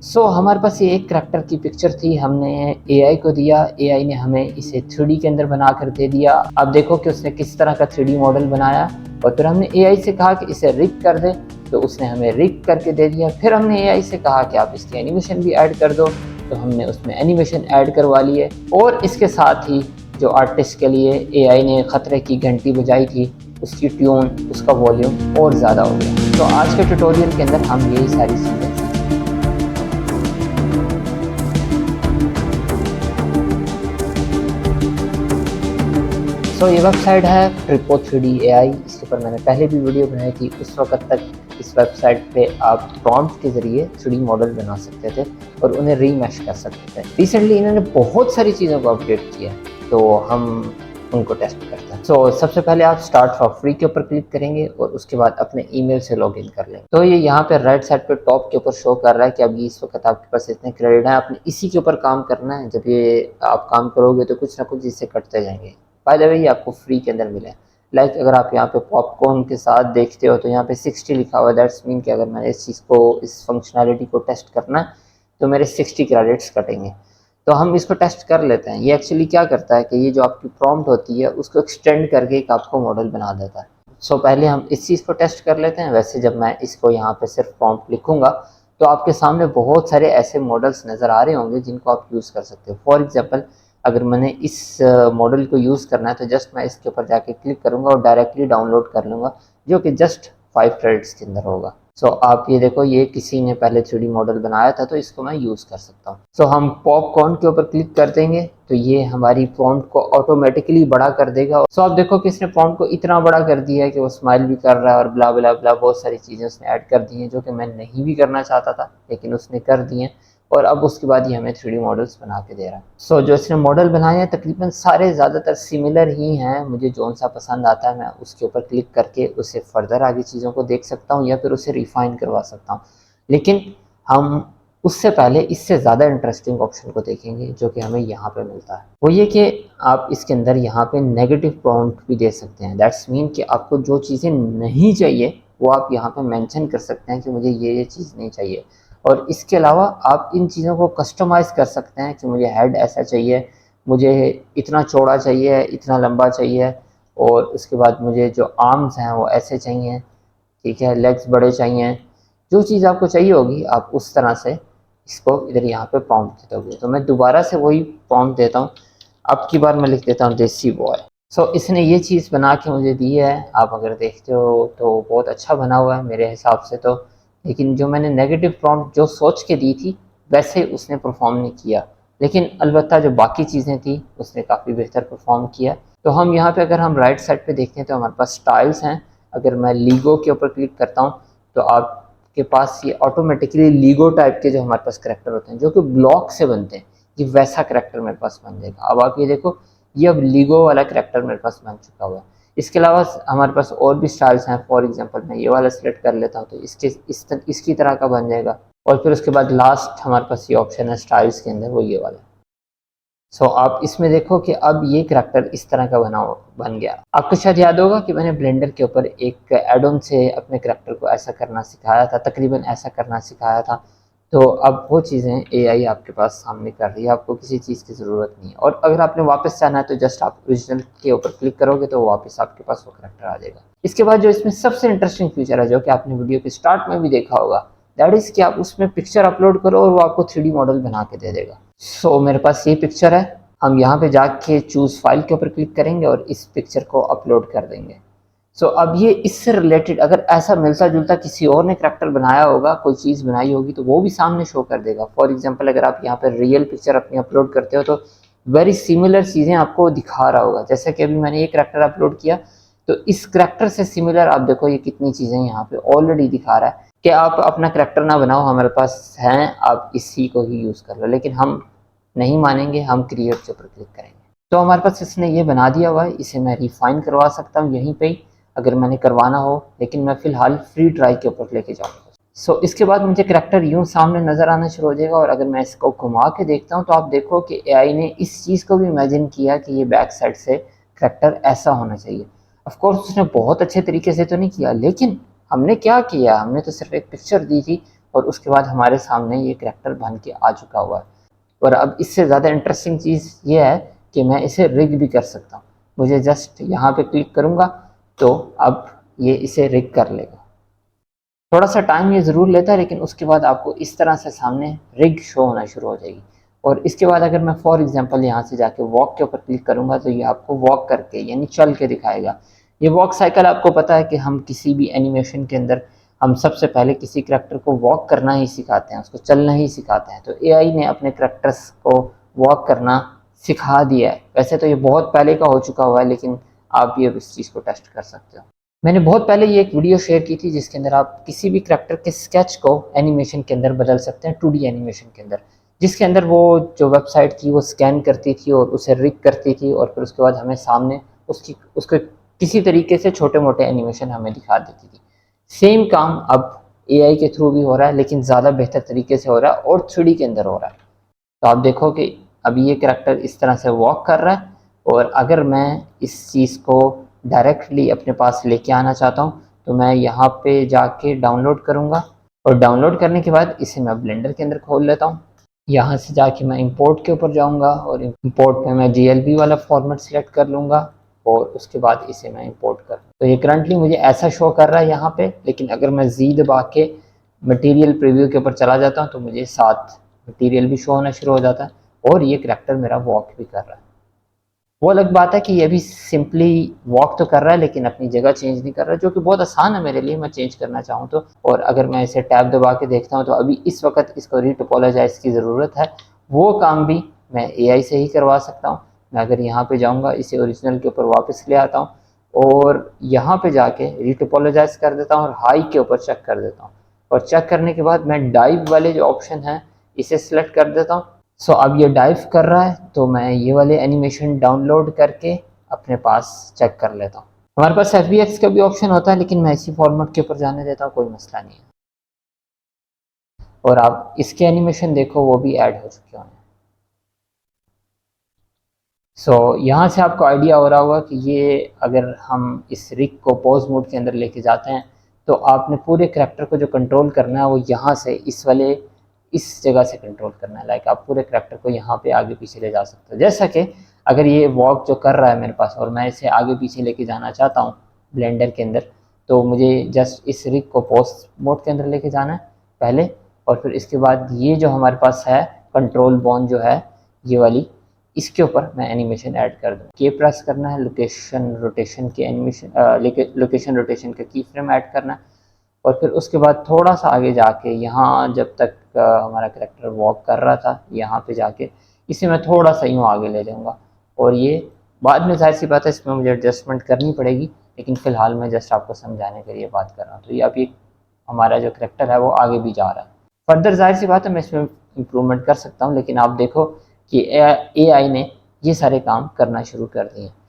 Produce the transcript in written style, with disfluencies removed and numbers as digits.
हमारे पास ये एक करैक्टर की पिक्चर थी, हमने एआई को दिया, एआई ने हमें इसे 3D के अंदर बना कर दे दिया। अब देखो कि उसने किस तरह का 3D मॉडल बनाया और फिर हमने एआई से कहा कि इसे रिग कर दे, तो उसने हमें रिग करके दे दिया। फिर हमने एआई से कहा कि आप इसकी एनिमेशन भी ऐड कर दो, तो हमने उसमें एनिमेशन ऐड करवा ली है। और इसके साथ ही जो आर्टिस्ट के लिए एआई ने खतरे की घंटी बजाई थी, उसकी ट्यून, उसका वॉल्यूम और ज़्यादा हो गया। तो आज के ट्यूटोरियल के अंदर हम यही सारी चीज़ें ये वेबसाइट है ट्रिपो 3D AI। इसके ऊपर मैंने पहले भी वीडियो बनाई थी। उस वक्त तक इस वेबसाइट पे आप प्रॉम्प्ट के ज़रिए 3D मॉडल बना सकते थे और उन्हें रीमैश कर सकते थे। रिसेंटली इन्होंने बहुत सारी चीज़ों को अपडेट किया है, तो हम उनको टेस्ट करते हैं। सबसे पहले आप स्टार्ट फॉर फ्री के ऊपर क्लिक करेंगे और उसके बाद अपने ईमेल से लॉगिन कर लेंगे। तो ये यहाँ पे राइट साइड पे टॉप के ऊपर शो कर रहा है कि अभी इस वक्त आपके पास इतने क्रेडिट है, आपने इसी के ऊपर काम करना है। जब ये आप काम करोगे तो कुछ ना कुछ इससे कटते जाएंगे। बाय द वे ये आपको फ्री के अंदर मिले। लाइक अगर आप यहाँ पे पॉपकॉर्न के साथ देखते हो तो यहाँ पे 60 लिखा हुआ है। दैट्स मीन कि अगर मैंने इस चीज़ को, इस फंक्शनैलिटी को टेस्ट करना है तो मेरे 60 क्रेडिट्स कटेंगे। तो हम इसको टेस्ट कर लेते हैं। ये एक्चुअली क्या करता है कि ये जो आपकी प्रॉम्प्ट होती है उसको एक्सटेंड करके एक आपको मॉडल बना देता है। पहले हम इस चीज़ को टेस्ट कर लेते हैं। वैसे जब मैं इसको यहाँ पे सिर्फ प्रॉम्प्ट लिखूंगा तो आपके सामने बहुत सारे ऐसे मॉडल्स नज़र आ रहे होंगे जिनको आप यूज़ कर सकते हो। फॉर एग्जाम्पल अगर मैंने इस मॉडल को यूज़ करना है तो जस्ट मैं इसके ऊपर जाके क्लिक करूँगा और डायरेक्टली डाउनलोड कर लूँगा, जो कि जस्ट 5 क्रेडिट्स के अंदर होगा। आप ये देखो, ये किसी ने पहले 3D मॉडल बनाया था तो इसको मैं यूज़ कर सकता हूँ। हम पॉपकॉर्न के ऊपर क्लिक कर देंगे तो ये हमारी प्रॉम्प्ट को ऑटोमेटिकली बड़ा कर देगा। आप देखो कि इसने प्रॉम्प्ट को इतना बड़ा कर दिया है कि वो स्माइल भी कर रहा है और ब्ला ब्ला ब्ला बहुत सारी चीज़ें उसने ऐड कर दी हैं जो कि मैं नहीं भी करना चाहता था, लेकिन उसने कर दी हैं। और अब उसके बाद ये हमें 3D मॉडल्स बना के दे रहा है। जो इसने मॉडल बनाए हैं तकरीबन सारे ज़्यादातर सिमिलर ही हैं। मुझे जौन सा पसंद आता है मैं उसके ऊपर क्लिक करके उसे फर्दर आगे चीज़ों को देख सकता हूँ या फिर उसे रिफाइन करवा सकता हूँ। लेकिन हम उससे पहले इससे ज़्यादा इंटरेस्टिंग ऑप्शन को देखेंगे जो कि हमें यहाँ पे मिलता है। वो ये कि आप इसके अंदर यहाँ पे नेगेटिव प्रॉम्प्ट भी दे सकते हैं। दैट्स मीन कि आपको जो चीज़ें नहीं चाहिए वो आप यहाँ पे मेंशन कर सकते हैं कि मुझे ये चीज़ नहीं चाहिए। और इसके अलावा आप इन चीज़ों को कस्टमाइज़ कर सकते हैं कि मुझे हेड ऐसा चाहिए, मुझे इतना चौड़ा चाहिए, इतना लंबा चाहिए, और उसके बाद मुझे जो आर्म्स हैं वो ऐसे चाहिए, ठीक है, लेग्स बड़े चाहिए। जो चीज़ आपको चाहिए होगी आप उस तरह से इसको इधर यहाँ पे प्रॉम्प्ट दे दोगे। तो मैं दोबारा से वही प्रॉम्प्ट देता हूँ। अब की बार मैं लिख देता हूँ देसी बॉय। इसने ये चीज़ बना के मुझे दी है। आप अगर देखते हो तो बहुत अच्छा बना हुआ है मेरे हिसाब से तो। लेकिन जो मैंने नेगेटिव प्रॉम्प्ट जो सोच के दी थी वैसे उसने परफॉर्म नहीं किया, लेकिन अलबत्ता जो बाकी चीज़ें थी उसने काफ़ी बेहतर परफॉर्म किया। तो हम यहाँ पे अगर हम राइट साइड पे देखते हैं तो हमारे पास स्टाइल्स हैं। अगर मैं लीगो के ऊपर क्लिक करता हूँ तो आपके पास ये ऑटोमेटिकली लीगो टाइप के जो हमारे पास करैक्टर होते हैं जो कि ब्लॉक से बनते हैं, ये वैसा करैक्टर मेरे पास बन जाएगा। अब आप ये देखो, ये अब लीगो वाला करैक्टर मेरे पास बन चुका हुआ है। इसके अलावा हमारे पास और भी स्टाइल्स हैं। फॉर एग्जांपल मैं ये वाला सिलेक्ट कर लेता हूँ तो इसकी तरह का बन जाएगा। और फिर उसके बाद लास्ट हमारे पास ये ऑप्शन है स्टाइल्स के अंदर, वो ये वाला। आप इसमें देखो कि अब ये करैक्टर इस तरह का बन गया। आपको शायद याद होगा कि मैंने ब्लेंडर के ऊपर एक एड ऑन से अपने करैक्टर को ऐसा करना सिखाया था, तकरीबन ऐसा करना सिखाया था। तो अब वो चीज़ें एआई आपके पास सामने कर रही है, आपको किसी चीज़ की ज़रूरत नहीं है। और अगर आपने वापस जाना है तो जस्ट आप ओरिजिनल के ऊपर क्लिक करोगे तो वापस आपके पास वो करैक्टर आ जाएगा। इसके बाद जो इसमें सबसे इंटरेस्टिंग फीचर है जो कि आपने वीडियो के स्टार्ट में भी देखा होगा, दैट इज़ कि आप उसमें पिक्चर अपलोड करो और वो आपको 3D मॉडल बना के दे देगा। मेरे पास ये पिक्चर है। हम यहाँ पे जाके चूज़ फाइल के ऊपर क्लिक करेंगे और इस पिक्चर को अपलोड कर देंगे। अब ये इससे रिलेटेड अगर ऐसा मिलता जुलता किसी और ने करैक्टर बनाया होगा, कोई चीज़ बनाई होगी, तो वो भी सामने शो कर देगा। फॉर एग्जांपल अगर आप यहाँ पर रियल पिक्चर अपनी अपलोड करते हो तो वेरी सिमिलर चीज़ें आपको दिखा रहा होगा। जैसे कि अभी मैंने ये करैक्टर अपलोड किया तो इस करैक्टर से सिमिलर आप देखो ये कितनी चीज़ें यहाँ पे ऑलरेडी दिखा रहा है कि आप अपना करैक्टर ना बनाओ, हमारे पास हैं, आप इसी को ही यूज़ कर लो। लेकिन हम नहीं मानेंगे, हम क्रिएट के ऊपर क्लिक करेंगे। तो हमारे पास इसने ये बना दिया हुआ है। इसे मैं रिफाइन करवा सकता हूँ यहीं पे ही अगर मैंने करवाना हो, लेकिन मैं फ़िलहाल फ्री ट्राई के ऊपर लेके जाऊँगा। इसके बाद मुझे करैक्टर यूँ सामने नज़र आना शुरू हो जाएगा। और अगर मैं इसको घुमा के देखता हूँ तो आप देखो कि एआई ने इस चीज़ को भी इमेजिन किया कि ये बैक साइड से करैक्टर ऐसा होना चाहिए। ऑफकोर्स उसने बहुत अच्छे तरीके से तो नहीं किया, लेकिन हमने क्या किया, हमने तो सिर्फ एक पिक्चर दी थी और उसके बाद हमारे सामने ये करैक्टर बन के आ चुका हुआ है। और अब इससे ज़्यादा इंटरेस्टिंग चीज़ ये है कि मैं इसे रिग भी कर सकता हूँ। मुझे जस्ट यहाँ पे क्लिक करूँगा तो अब ये इसे रिग कर लेगा। थोड़ा सा टाइम ये ज़रूर लेता है, लेकिन उसके बाद आपको इस तरह से सामने रिग शो होना शुरू हो जाएगी। और इसके बाद अगर मैं फॉर एग्जांपल यहाँ से जाके वॉक के ऊपर क्लिक करूँगा तो ये आपको वॉक करके यानी चल के दिखाएगा। ये वॉक साइकिल आपको पता है कि हम किसी भी एनिमेशन के अंदर हम सबसे पहले किसी करैक्टर को वॉक करना ही सिखाते हैं, उसको चलना ही सिखाते हैं। तो एआई ने अपने करैक्टर्स को वॉक करना सिखा दिया है। वैसे तो ये बहुत पहले का हो चुका हुआ है, लेकिन आप भी अब इस चीज़ को टेस्ट कर सकते हो। मैंने बहुत पहले ये एक वीडियो शेयर की थी जिसके अंदर आप किसी भी करैक्टर के स्केच को एनिमेशन के अंदर बदल सकते हैं, 2D एनिमेशन के अंदर, जिसके अंदर वो जो वेबसाइट थी वो स्कैन करती थी और उसे रिग करती थी और फिर उसके बाद हमें सामने उसके किसी तरीके से छोटे मोटे एनिमेशन हमें दिखा देती थी। सेम काम अब एआई के थ्रू भी हो रहा है, लेकिन ज़्यादा बेहतर तरीके से हो रहा है और 3D के अंदर हो रहा है। तो आप देखो कि अभी ये करैक्टर इस तरह से वॉक कर रहा है, और अगर मैं इस चीज़ को डायरेक्टली अपने पास लेके आना चाहता हूँ तो मैं यहाँ पे जाके डाउनलोड करूँगा, और डाउनलोड करने के बाद इसे मैं ब्लेंडर के अंदर खोल लेता हूँ। यहाँ से जाके मैं इंपोर्ट के ऊपर जाऊँगा और इंपोर्ट में मैं GLB वाला फॉर्मेट सेलेक्ट कर लूँगा और उसके बाद इसे मैं इंपोर्ट कर। तो ये करंटली मुझे ऐसा शो कर रहा है यहाँ पे, लेकिन अगर मैं Z दबा के मटेरियल प्रीव्यू के ऊपर चला जाता हूँ तो मुझे साथ मटेरियल भी शो होना शुरू हो जाता है और ये करैक्टर मेरा वॉक भी कर रहा है। वो अलग बात है कि ये भी सिंपली वॉक तो कर रहा है लेकिन अपनी जगह चेंज नहीं कर रहा, जो कि बहुत आसान है मेरे लिए, मैं चेंज करना चाहूँ तो। और अगर मैं इसे टैब दबा के देखता हूँ तो अभी इस वक्त इसको रीटोपोलोजाइज की ज़रूरत है, वो काम भी मैं एआई से ही करवा सकता हूँ। मैं अगर यहाँ पे जाऊँगा, इसे ओरिजिनल के ऊपर वापस ले आता हूँ और यहाँ पे जाके रीटोपोलोजाइज कर देता हूँ और हाई के ऊपर चेक कर देता हूँ, और चेक करने के बाद मैं डाइव वाले जो ऑप्शन है इसे सिलेक्ट कर देता हूँ। सो अब ये डाइव कर रहा है तो मैं ये वाले एनिमेशन डाउनलोड करके अपने पास चेक कर लेता हूँ। हमारे पास FBX का भी ऑप्शन होता है, लेकिन मैं इसी फॉर्मेट के ऊपर जाने देता हूँ, कोई मसला नहीं है। और आप इसके एनिमेशन देखो, वो भी ऐड हो चुके हैं। यहाँ से आपको आइडिया हो रहा होगा कि ये अगर हम इस रिग को पॉज मोड के अंदर लेके जाते हैं तो आपने पूरे करैक्टर को जो कंट्रोल करना है वो यहाँ से इस जगह से कंट्रोल करना है। लाइक आप पूरे करैक्टर को यहाँ पे आगे पीछे ले जा सकते हो। जैसा कि अगर ये वॉक जो कर रहा है मेरे पास और मैं इसे आगे पीछे लेके जाना चाहता हूँ ब्लेंडर के अंदर, तो मुझे जस्ट इस रिग को पॉज मोड के अंदर लेके जाना है पहले, और फिर इसके बाद ये जो हमारे पास है कंट्रोल बॉन जो है ये वाली, इसके ऊपर मैं एनिमेशन ऐड कर दूँ। के प्रेस करना है, लोकेशन रोटेशन के एनिमेशन लोकेशन रोटेशन का की फ्रेम ऐड करना है, और फिर उसके बाद थोड़ा सा आगे जाके यहाँ जब तक हमारा करैक्टर वॉक कर रहा था यहाँ पे जाके इसे मैं थोड़ा सा यूँ आगे ले जाऊँगा, और ये बाद में जाहिर सी बात है इसमें मुझे एडजस्टमेंट करनी पड़ेगी, लेकिन फ़िलहाल मैं जस्ट आपको समझाने के लिए बात कर रहा हूँ। तो ये अभी हमारा जो करैक्टर है वो आगे भी जा रहा है। फर्दर जाहिर सी बात है मैं इसमें इम्प्रूवमेंट कर सकता हूँ, लेकिन आप देखो कि एआई ने ये सारे काम करना शुरू कर दिए।